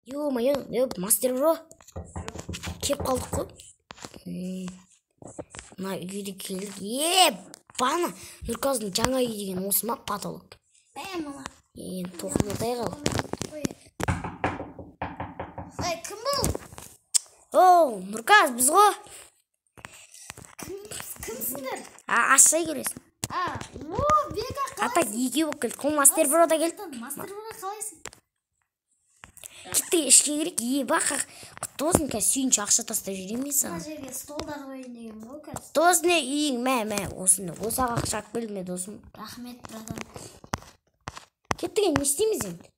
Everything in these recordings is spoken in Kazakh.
Ё-моё, мастер бро. Кеп қалдық қой. Мына үйге келдік. Бана Нұрказдың жаңа үй деген осы ма потолок? Мама. Тоқылдай қал. Кім бұл? Оу, Нұрказ біз ғой. Кімсіңдер? Ашсай көресің. Бека қалайсың? Ата екеу болып келді. Қол мастер бро да келді. Мастер бро қалайсың? Кетті ішке керек. Баққа құтты болсын, қазір сүйінші ақша тастап жүремейсің. Мына жерге столдар қойын деген ғой қазір. Досың не үйің, мә, осыны. Осаға ақша алып келді ме досым? Рахмет, братан. Кеттіген не істейміз енді?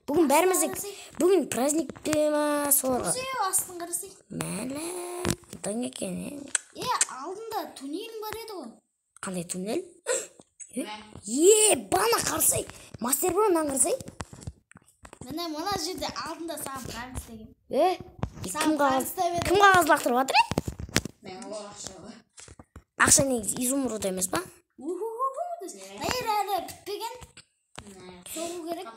Бүгін бәрімізді, бүгін праздник ма соларға? Астын қарасай. Мәлі, бұдан екен, алдында туннелің бар еді ғой. Қандай туннел? Бана қарсай. Мастер бронан қарсай. Міне мұна жерде алдында саған қағыз деген. Кім қағаз лақтырып жатыр? Мен ол ақша. Ақша негіз изумруда емес па? Әлі бітпеген. Соғу керек.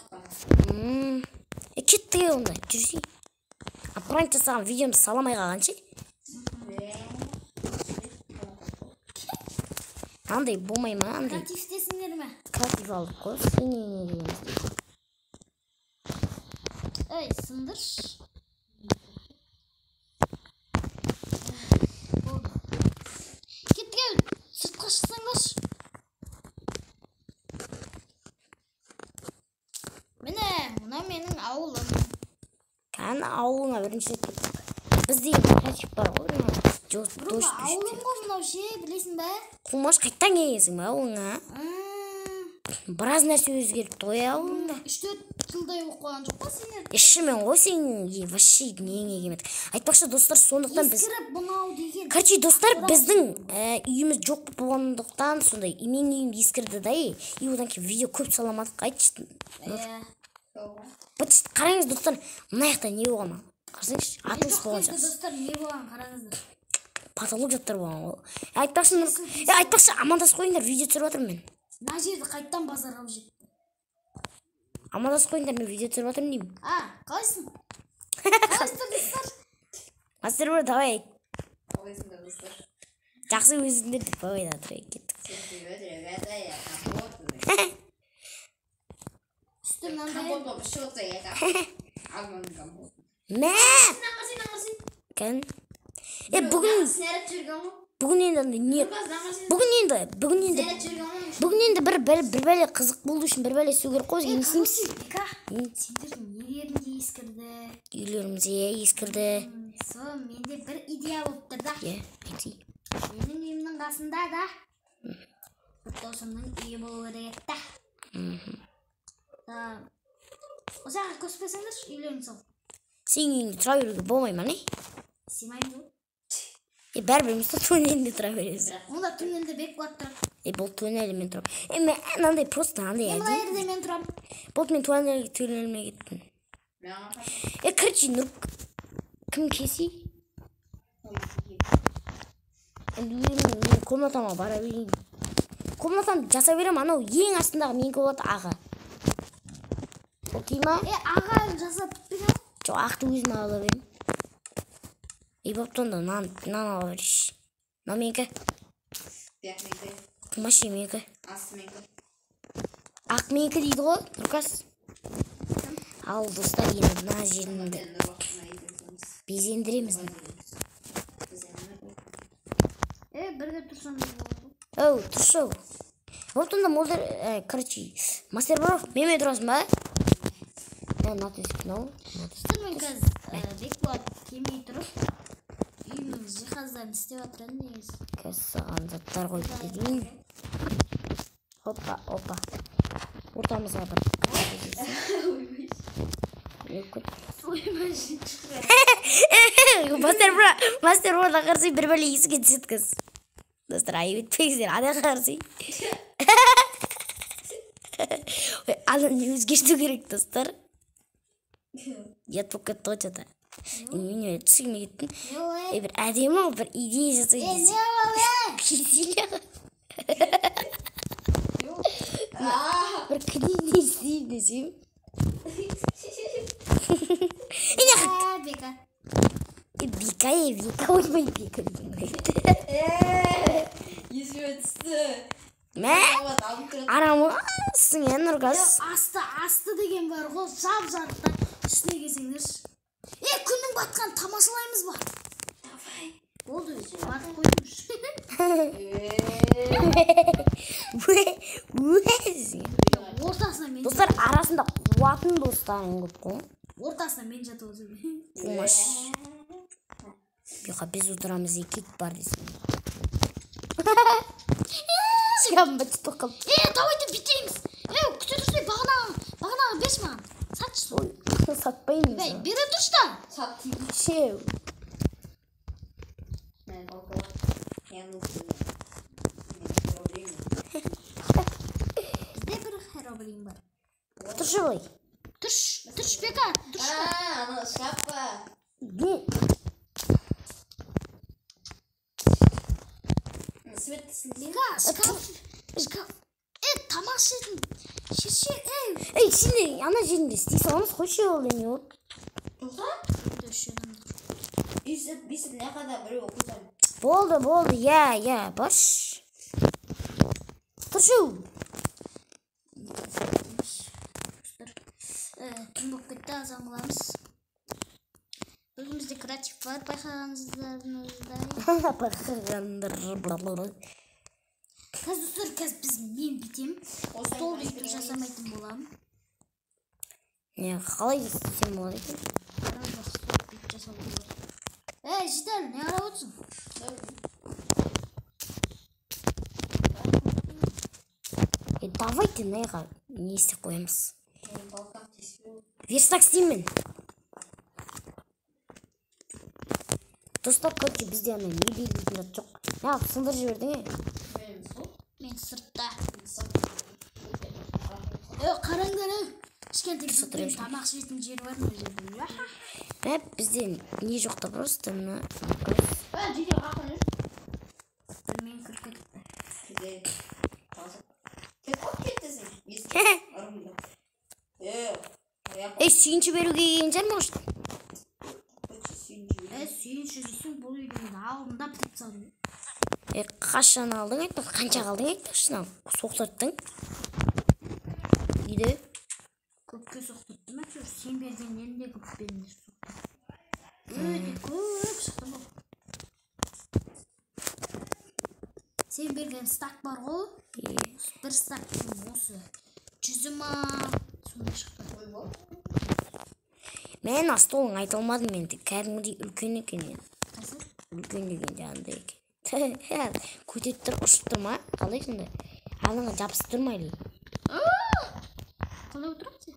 Кеттіге онда, жүрсей. Пранк жасаған видеомды саламай қалғаншы? Андай болмай ма? Креативтесіңдер ме? Креатив алдық қой. Сен не дегеніз? Сындырш. Кетті кел, сыртқа шықсаңдаш. Міне, мұна менің ауылым. Кәні ауылыңа бірінші кеттік. Бізде креатив бар ғой. Ауылым ғой мынау ше, білесің бә? Құлмаш қайттан келесің бә ауылыңа? Біраз нәрсе өзгеріп той ауылыңда. 3-4 жылдай оқыған жоқ па сенер? Ішімен ғой сен вообще неге кемеді. Айтпақшы достар, сондықтан біз... Ескіріп бұнау деген. Короче, достар, біздің үйіміз жоқ болғандықтан сондай менің үйім ескірді да и одан кейін видео көп саламадық. Айтшы. Қараңыз достар, мына жақта не болған? Қарсаңызшы, атылыс болған жақсы. Достар, не болған қараңыздар. Потолок жаттар болған ғой. Айтпақшы, амандас қойыңдар, видео түсіріп жатырмын мен. Мына жерді қайттан базарға алып жетті. Амандас қойыңдар, мен видео түсіріп жатырмын деймін. Қалайсың? Қалайсың достар? Мастер бро, давай. Қалайсыңдар достар? Жақсы өзіңдер деп бабайда тұрайық кеттік. Үсті мынандай. Мә! Кән? Бүгін енді бір бәле қызық болу үшін бір бәле су керек қой, не істейміз? Сендердің үйлерің де ескірді. Үйлеріміз ескірді. Менде бір идея болып тұр да. Айтсай. Менің үйімнің қасында да досымның үйі болу керек та. Осыға көспесеңдер үйлерің сол. Сен үйіңде тұра беруге болмай ма не? Симайын ғой. Бәрбірімізді туннелінде тұра бересің. Онда туннелде бек қуат тұрады. Бұл туннелі мен тұрам. Мен андай просто андай әдейі. Мына ерде мен тұрам. Бұл мен туннеліме кеттім. Короче, Нұр, кім кесі? Мен комнатама бара берейін. Комнатамды жаса берем, анау ең астындағы мен көбат аға. Окей ма? Аға жасап бітпеген? Жоқ, ақты өзім ала берем. Боптонда нан ала береш. Мына менікі. Құмаш менікі. Ақ менікі дейді ғой, Нұркас. Ал достар, енді мына жерінді безендіреміз. Бірге тұрсам не болады? Тұршы. Боптонда молдар, короче, мастер бро, менімен тұрасың ба? Мен қазір бек болады кемей тұрып. Үйімнің жиһаздарын істеп жатырын негіз. Қазір саған заттар қойып берейін. Опа. Ортамызға бір. Мастер бро да қарсы бір бәле есі кетсет қыз. Достар, айып етпеңіздер, ада қарсы. Ананы өзгешту керек, достар. Ят болып кетті ғой жата. Мен түсігіме кеттім. Бір әдемі бір идея жасай десем. Не болды? Бір кінен не істейм десем. Вика ойбай Вика. Есіме түсті. Мә? Арамысың Нұрғаз. Асты деген бар ғой, жап-жарықта үстіне келсеңдерші. Күннің батқан тамашалаймыз ба? Давай. Болды, батып қойдымыз. Ортасына мен. Достар арасында қуатын достарың көп қой. Ортасына мен жатып отырмын. Қумаш. Бүйқа біз отырамыз кит бар дейсің. Шығам бәтті тоқып. Давайте бітейміз. Күте тұрсай, бағана беш маған. Сатшы. Ой, сатпаймыз. Бере тұршы да. Сат. Шеу. Мен балқыла. Бізде бір херобрин бар. Тұршы бай. Тұрш бека. Ана шапка. Свет Шкаф. Тамақ ішетін. Шеше, сен ана жерінде істей саламыз қойшы ол не ол. Бесіп не қада біреу оқытам. Болды, я, баш. Тұршы. Түн болып кетті, азан қыламыз. Бүгін бізде креатив бар, Байқағаныздай. Қазір біз мен бітем. Стол үйтіп жасамайтын болам. Қалай істесем болады екен? Жидәл, не қарап отырсың? Давайте неға не істеп қоямыз. Верстак істеймін. Достап көрші бізде ана не белгілейтін жат жоқ. Неғып сындыр жібердің Мен сыртта. Қараңдар, кішкентай біздің тамақ ішетін жері бар ма жерде? Бізде не жоқта просто мына. Жеке қақын жүр. Мен кіріп кетіпті. Тек көп кеттесің. Сүйінші беруге ең жар ма ұшты? Сүйінші дейсің, бұл үйдің алдында птиц алды. Қашан алдың айтты, қанша қалдың айтты шынан соқтырттың. Дейді? Көпке соқтырттым әйтеуір, сен бергеннен де көп беріңдер соқтырттым. Өте көп шықты бұл. Сен берген стак бар ғой, бір стактың осы 100 ма сондай шықты. Мен астолың айтылмады менді, кәдімгідей үлкен екен еді. Қайсы? Үлкен деген жанды екен. Көтет тұр, ұшып тұрма, қалай сонда? Алыңа жабысып тұрмайды. Қалай отырам сен?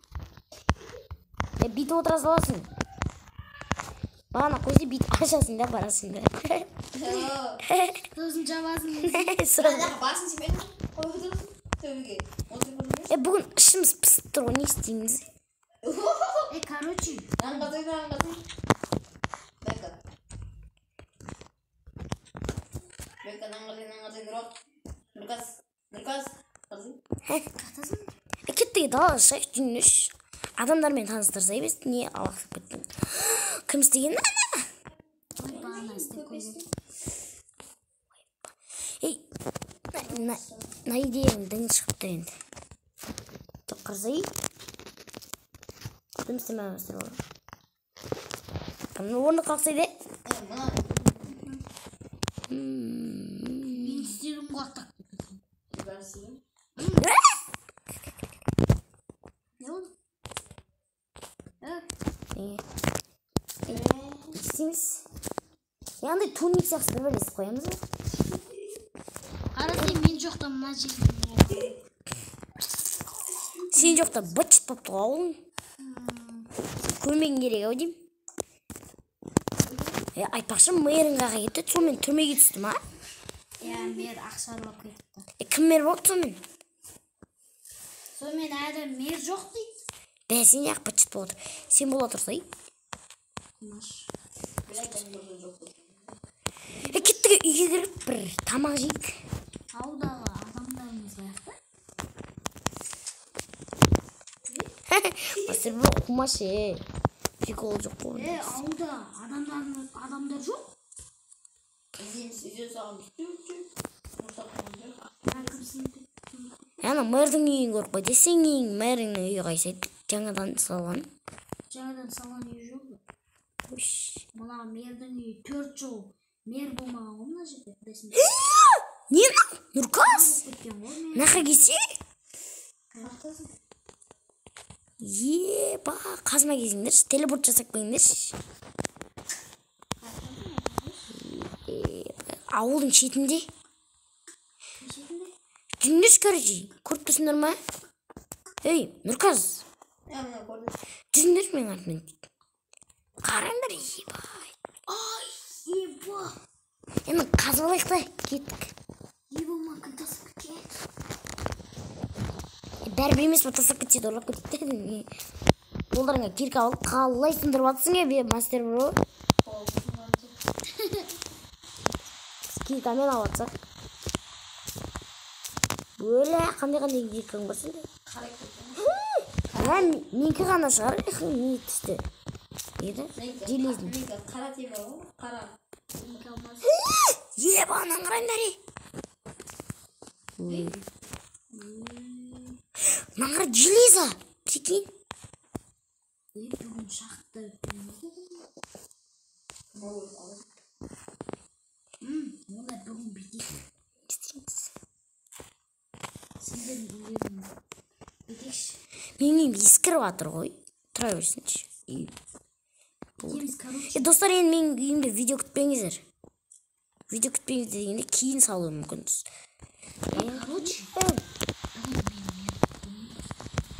Бит отыра саласың. Бағана қойсы бит ашасың да барасың да. Өзің жабасың. Басын сен қойып отырсың төбеге. Бүгін ішіміз пысып тұр, не істейміз? Короче. Нанғатай. Бека нанғатай Нұрғаз. Қақтасың? Кеттіге дала шайық дүнеш. Адамдармен таныстырса емес, не алақсып кеттің. Кім істеген? Ой, бағана істеп қойдым. На идеяң дың шығыпты енді. Тоққырзай. Кім істемемістер олар? Кімнің орны қақсайды? Мен істедім қуақтақ. Не oldu? İstemiz. Yani tunik сияқты бір естіп қоямыз ба? Қарасай, мен жоқта мына жерде. Сен жоқта быт-шыт болып тұғауың. Көрмеген керек ау деймін. Айтпақшы мэріңға кетті, сонымен түрмеге түсті ма? Мэр ақшарлап кетіпті. Кім мэр болды сонымен? Сонымен адам мэр жоқ дейді. Сен яқ быт-шыт болды. Сен бола тұрсай. Кеттіге үйге кіріп бір тамақ жейік. Аудағы адамдарымыз баяқта. Басыр бір қумаш Прикол жоқ қой. Ауылда адамдар жоқ. Үйден саған Ана мэрдің үйін көріп қой десең үйің мэрдің үйі қайсы жаңадан салған. Жаңадан салған үй жоқ. Үш. Мына мэрдің үйі 4 жыл мэр болмаған ғой мына жерде. Білесің бе? Не? Нұркас? Кеткен ғой мэр. Нақа кесе? Еба, қазма кезіңдерші, телепорт жасап қойыңдаршы. Ауылдың шетінде. Жүріңдерші көрші, көріп тұрсыңдар ма? Ей, Нұрказ. Жүріңдерші мен артынан. Қараңдар, еба. Ай, еба. Енді қазбалайық та, кеттік. Еба маңқын тасып кеткен. Бәрі емес па тасып кетседі, орлап кетті. Олдарыңа кирка алып, қалай сындырып атсың бе, мастер бро? Киркамен алып атсақ. Өлі, қандай киркаң барсың бе? Менкі ғана шығар, не түсті? Еді? Желездің. қара темір ғой, қара. Еба, анан қарайындар, Маңғар железа, прикинь. Бүгін шақты. Онда бүгін бетек. Сіздердің үйлердің бетекші. Менің ескіріп атыр ғой. Тұра берсінші. Кетеміз, короче. Достар, енді менің үйімде видео күтпеңіздер. Видео күтпеңіздер дегенде кейін салуы мүмкінсіз. Короче.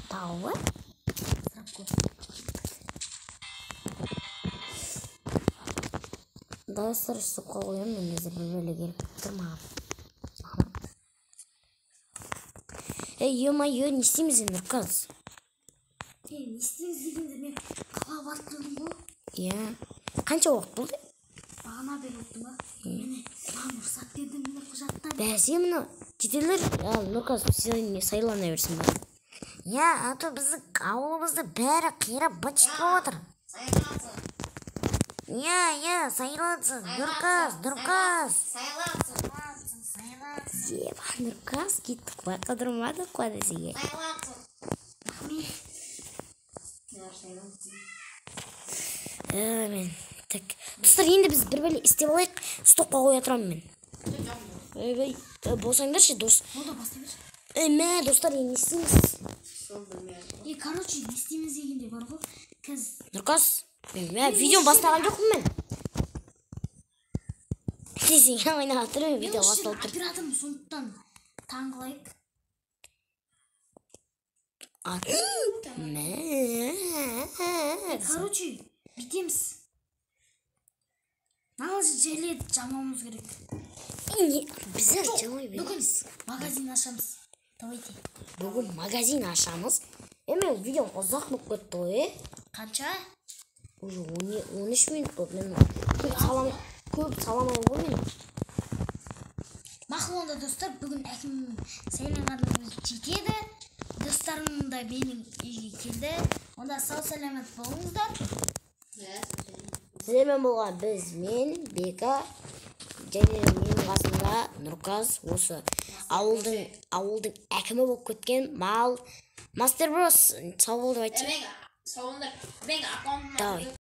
Тауы? Достар, сұққа қойым, мен езір бір-бөлі келіп тұрмағым. Ё-майё, не істейміз енді, Нұрказ? Не істейміз дегенде мен қала барып тұрдым ғой. Қанша уақыт болды? Бағана бері өттім ба? Маған рұқсат берді мені құжаттан. Бәсе мұны жетелер. Нұрказ, сайлана берсін ба? А то біздің ауылымызды бәрі қирап быт-шыт болып отыр. Сайлансын. Нұрказ. Еба, Нұрказ, кеттік ба, қыдырмадық қой десеге. Мен, так. Достар, енді біз бір бәле істеп алайық, стопқа қоя тұрамын мен. Болсаңдаршы, дос. Ол да бастай берші. Достар, енді не істейміз? Короче, не істейміз дегенде бар ғой. Нұрказ, видео бастаған жоқпын мен. Сен ойнап тұрып, видео басталып тұр. Операторым, сондықтан таңғылайық. Короче, бітеміз. Нағыз жерлерді жамауымыз керек. Біздер жамай береміз. Бүгін магазин ашамыз. Давайте. Бүгін магазин ашамыз. Мен видеом ұзақ болып кетті ғой, Қанша? Уже 13 минут болды. Мен көп саламай ғой мен. Мақұл онда достар, бүгін әкім сайланғанымыз жетеді. Достарым да менің үйге келді. Онда сау саламат болыңыздар. Сіздермен болған біз, мен, Бека, және менің қасымда Нұрказ, осы ауылдың әкімі болып кеткен Мастер Брос, сау бол деп айтшы. Venga, segundo. Venga, Давай.